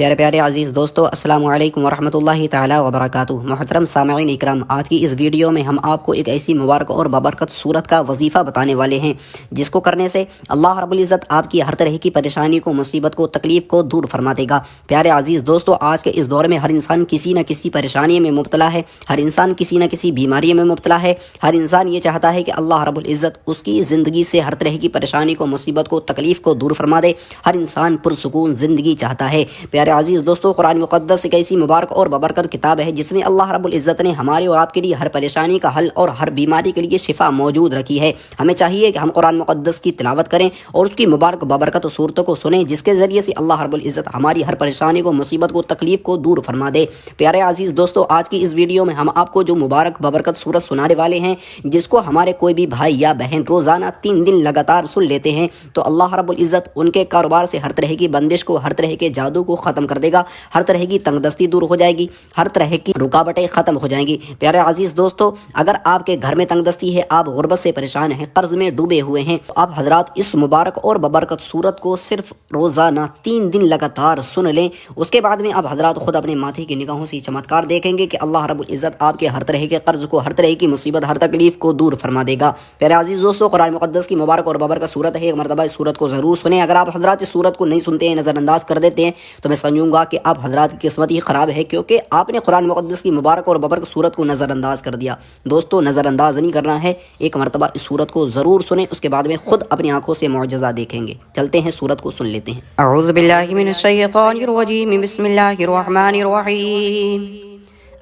प्यारे प्यारे अजीज़ दोस्तों, अस्सलामु अलैकुम वरहमतुल्लाहि ताला वबरकातुहू। मोहतरम सामईन इकराम, आज की इस वीडियो में हम आपको एक ऐसी मुबारक और बबरकत सूरत का वजीफ़ा बताने वाले हैं जिसको करने से अल्लाह रब्बुल इज़्ज़त आपकी हर तरह की परेशानी को, मुसीबत को, तकलीफ़ को दूर फरमा देगा। प्यारे अजीज़ दोस्तों, आज के इस दौर में हर इंसान किसी न किसी परेशानी में मुब्तला है, हर इंसान किसी न किसी बीमारी में मुब्तला है। हर इंसान ये चाहता है कि अल्लाह रब्बुल इज़्ज़त उसकी ज़िंदगी से हर तरह की परेशानी को, मुसीबत को, तकलीफ़ को दूर फरमा दे। हर इंसान पुरसुकून ज़िंदगी चाहता है। प्यारे अजीज़ दोस्तों, कुरान मुक़द्दस एक ऐसी मुबारक और बबरकत किताब है जिसमें अल्लाह रब्बुल इज़्ज़त ने हमारे और आपके लिए हर परेशानी का हल और हर बीमारी के लिए शिफा मौजूद रखी है। हमें चाहिए कि हम कुरान मुक़द्दस की तिलावत करें और उसकी मुबारक बबरकत सूरतों को सुनें, जिसके ज़रिए से अल्लाह रब्बुल इज़्ज़त हमारी हर परेशानी को, मुसीबत को, तकलीफ़ को दूर फरमा दे। प्यारे अजीज़ दोस्तों, आज की इस वीडियो में हम आपको जो मुबारक बबरकत सूरत सुनाने वाले हैं, जिसको हमारे कोई भी भाई या बहन रोज़ाना 3 दिन लगातार सुन लेते हैं, तो अल्लाह रब्बुल इज़्ज़त उनके कारोबार से हर तरह की बंदिश को, हर तरह के जादू को ख़त्म कर देगा। हर तरह की तंगदस्ती दूर हो जाएगी, हर तरह की रुकावटें ख़त्म हो जाएंगी। प्यारे अजीज़ दोस्तों, अगर आपके घर में तंगदस्ती है, आप गुर्बत से परेशान हैं, कर्ज में डूबे हुए हैं, तो आप हजरात इस मुबारक और बबरकत सूरत को सिर्फ रोज़ाना 3 दिन लगातार सुन लें। उसके बाद में आप हजरात खुद अपने माथे की निगाहों से चमत्कार देखेंगे कि अल्लाह रब्बुल इज़्ज़त आपके हर तरह के कर्ज को, हर तरह की मुसीबत, हर तकलीफ़ को दूर फरमा देगा। प्यारे अजीज़ दोस्तों, कुरान मुक़द्दस की मुबारक और बबरकत सूरत है, एक मरतबा इस सूरत को ज़रूर सुने। अगर आप हजरात इस सूरत को नहीं सुनते हैं, नज़रअंदाज कर देते हैं, तो मैं समझूंगा कि आप हजरात की किस्मत ही ख़राब है, क्योंकि आपने कुरान मुक़द्दस की मुबारक और बबरकत सूरत को नज़रअंदाज कर दिया। दोस्तों, नज़रअंदाज नहीं करना है, एक मरतबा इस सूरत को ज़रूर सुने, उसके बाद में खुद अपनी आंखों से मौजज़ा देखेंगे। चलते हैं, सूरत को सुन लेते हैं। अऊज़ु बिल्लाहि मिनश शैतानिर रजीम, बिस्मिल्लाहिर रहमानिर रहीम।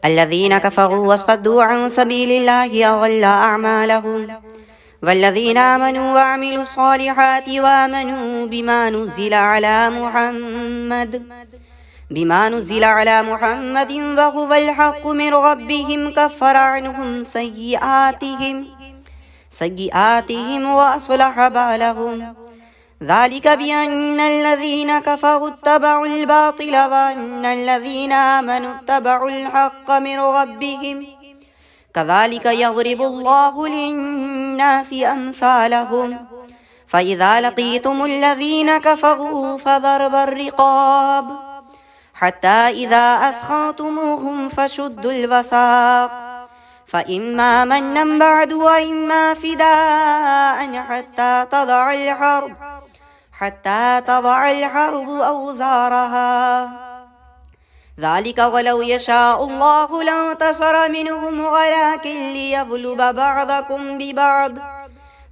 अल्लज़ीना कफ़रू वसद्दू अन सबीलिल्लाहि अज़ल्ला अअमालहुम वल्लज़ीना आमनू वअमिलुस सालिहाति वआमनू बिमा नुज़िला अला मुहम्मदिन वहुवल हक़्क़ु मिन रब्बिहिम कफ़्फ़रा अन्हुम सय्यिआतिहिम व अस्लह बालहुम ज़ालिका बिअन्नल्लज़ीना कफ़रू इत्तबउल बातिल व अन्नल्लज़ीना आमनू इत्तबउल हक़्क़ मिन रब्बिहिम कज़ालिका यज़रिबुल्लाहु लिन्नासि अम्सालहुम फ़इज़ा लक़ीतुमुल्लज़ीना कफ़रू फ़ज़रबर रिक़ाब हत्ता इज़ा अस्ख़न्तुमूहुम फ़शुद्दुल वसाक़ फ़इम्मा मन्नन बअदु व इम्मा फ़िदाअन हत्ता तज़अल हर्ब औज़ारहा ज़ालिका वलौ यशाअल्लाहु लंतसर मिनहुम वलाकिन लियब्लुव बअदकुम बिबअद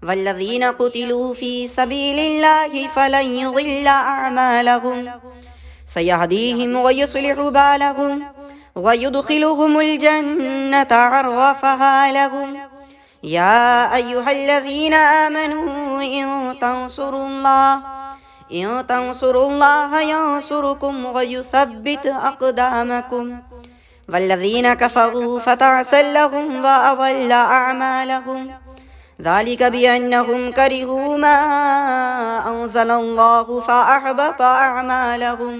वल्लज़ीना क़ुतिलू फ़ी सबीलिल्लाहि फ़लन युज़िल्ल अअमालहुम सयहदीहिम व युस्लिहु बालहुम व युदखिलुहुमुल जन्नत अर्रफ़हा लहुम या अय्युहल्लज़ीना आमनू इन तंसुरुल्लाह यंसुरुकुम व युसब्बित अक़दामकुम वल्लज़ीना कफ़रू फ़तअसल लहुम व अज़ल्ल अअमालहुम ज़ालिका बिअन्नहुम करिहू मा अंज़लल्लाहु फ़अहबत अअमालहुम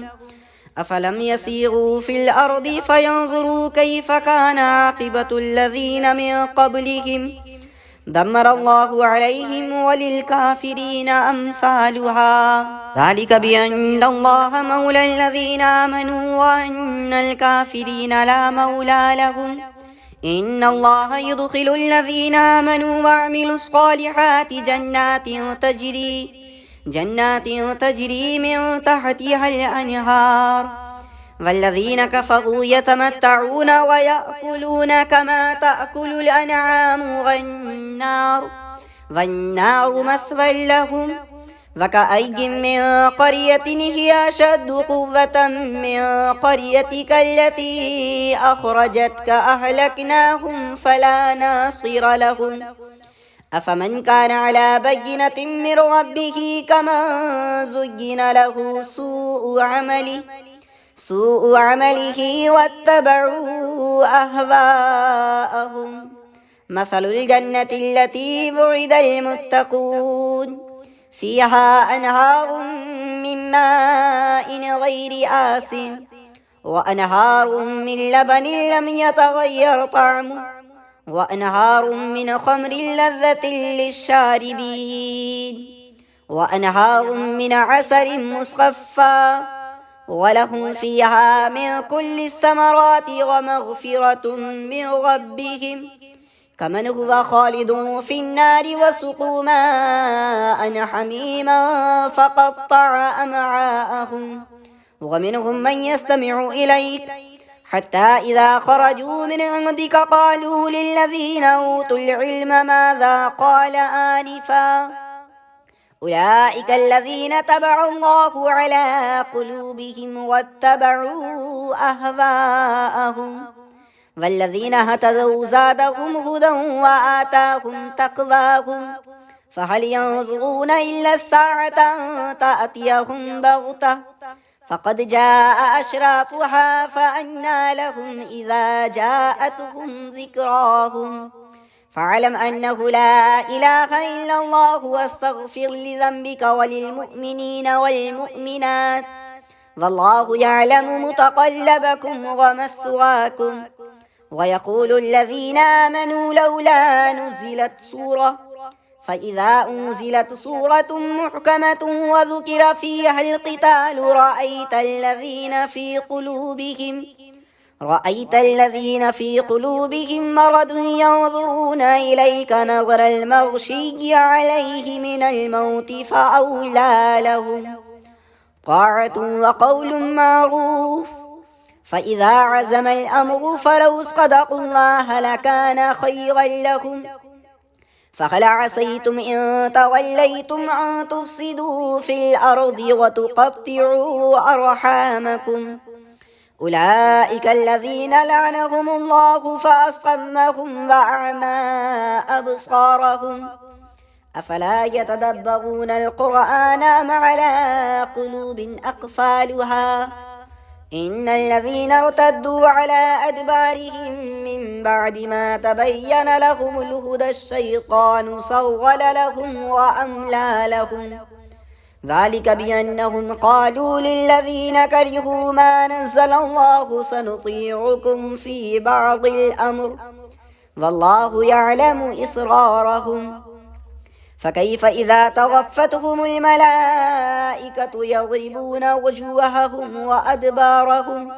अफ़लम यसीरू फ़िल अर्दि फ़यंज़ुरू कैफ़ कान आक़िबतुल्लज़ीना मिन क़ब्लिहिम दम्मरल्लाहु अलैहिम वलिलकाफ़िरीन अम्सालुहा ज़ालिका बिअन्नल्लाह मौलल्लज़ीना आमनू व अन्नल काफ़िरीन ला मौला लहुम इन्नल्लाह युदखिलुल्लज़ीना आमनू वअमिलुस सालिहाति जन्नातिन तजरी मिन तहतिहल अन्हार वल्लज़ीना कफ़रू यतमत्तऊन व याकुलून कमा ताकुलुल अनआमु वन्नारु मस्वन लहुम वकअय्यिन मिन क़रयतिन हिय अशद्दु क़ुव्वतन मिन क़रयतिक अल्लती अख़रजतक अहलकनाहुम फला नासिर लहुम अफ़मन कान अला बय्यिनतिन मिन रब्बिही कमन ज़ुय्यिन लहू सूअ अमलिही वत्तबअू अहवाअहुम मसलुल जन्नति अल्लती वुइदल मुत्तक़ून फ़ीहा अनहारुम मिन माइन गैरि आसिन व अनहारुम मिन लबनिन लम यतग़य्यर तअमुहु व अनहारुम मिन ख़म्रिन लज़्ज़तिन लिश्शारिबीन व अनहारुम मिन असलिन मुस्क़फ़्फ़ा ولهم فيها من كل الثمرات ومغفرة من ربهم كمن هو خالد في النار وسقوا ماء حميما فقطع أمعاءهم ومنهم من يستمع إليك حتى إذا خرجوا من عندك قالوا للذين أوتوا العلم ماذا قال آنفا أولئك الذين تبع الله على قلوبهم واتبعوا أهواءهم والذين اهتدوا زادهم هدى وآتاهم تقواهم فهل ينظرون إلا الساعة أن تأتيهم بغتة فقد جاء أشراطها فأنى لهم إذا جاءتهم ذكراهم فاعلم أنه لا إله إلا الله واستغفر لذنبك وللمؤمنين والمؤمنات والله يعلم متقلبكم ومثواكم ويقول الذين آمنوا لولا نزلت سورة فإذا أنزلت سورة محكمة وذكر فيها القتال رأيت الذين في قلوبهم مرض ينظرون إليك نظر المغشي عليه من الموت فأولى لهم طاعة وقول معروف فإذا عزم الأمر فلو صدقوا الله لكان خيرا لهم فهل عسيتم إن توليتم أن تفسدوا في الأرض وتقطعوا أرحامكم أولئك الذين لعنهم الله فأصمهم وأعمى أبصارهم أفلا يتدبرون القرآن أم على قلوب أقفالها إن الذين ارتدوا على أدبارهم من بعد ما تبين لهم الهدى الشيطان سول لهم وأملى لهم ذلك بأنهم قالوا للذين كرهوا ما نزل الله سنطيعكم في بعض الأمر والله يعلم إسرارهم فكيف إذا توفتهم الملائكة يضربون وجوههم وأدبارهم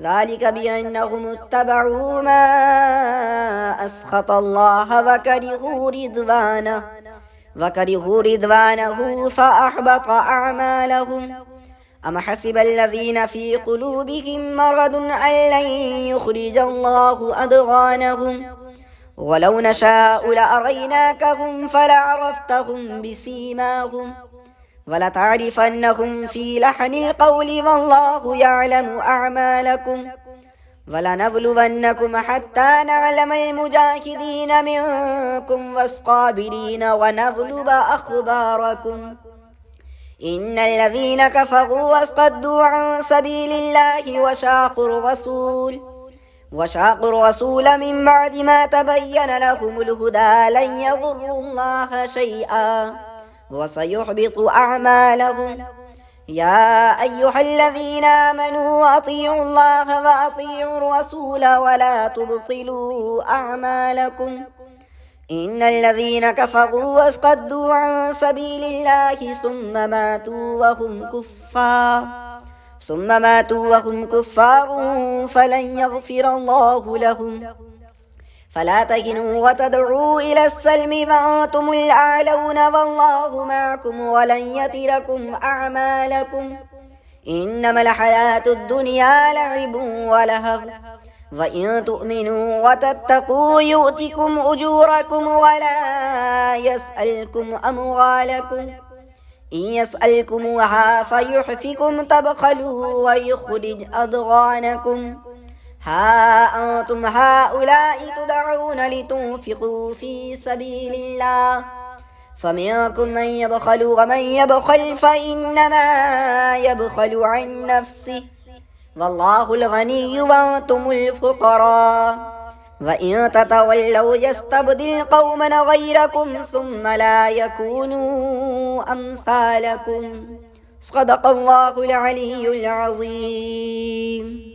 ذلك بأنهم اتبعوا ما أسخط الله وكرهوا رضوانه فأحبط أعمالهم أم حسب الذين في قلوبهم مرض أن لن يخرج الله أضغانهم ولو نشاء لأريناكهم فلعرفتهم بسيماهم ولتعرفنهم في لحن القول والله يعلم أعمالكم ولنبلونكم حتى نعلم المجاهدين منكم والصابرين ونبلو أخباركم إن الذين كفروا وصدوا عن سبيل الله وشاقوا الرسول من بعد ما تبين لهم الهدى لن يضروا الله شيئا وسيحبط أعمالهم يا أيها الذين آمنوا أطيعوا الله وأطيعوا الرسول ولا تبطلوا أعمالكم إن الذين كفروا وصدوا عن سبيل الله ثم ماتوا وهم كفار فلن يغفر الله لهم فلا تهنوا وتدعوا إلى السلم وأنتم الأعلون والله معكم ولن يتركم أعمالكم إنما الحياة الدنيا لعب ولهو وإن تؤمنوا وتتقوا يؤتكم أجوركم ولا يسألكم أموالكم إن يسألكموها فيحفكم تبخلوا ويخرج أضغانكم ها أنتم هؤلاء تدعون لتنفقوا في سبيل الله فمنكم من يبخل ومن يبخل فإنما يبخل عن نفسه والله الغني وأنتم الفقراء وإن تتولوا يستبدل قوما غيركم ثم لا يكونوا أمثالكم صدق الله العلي العظيم.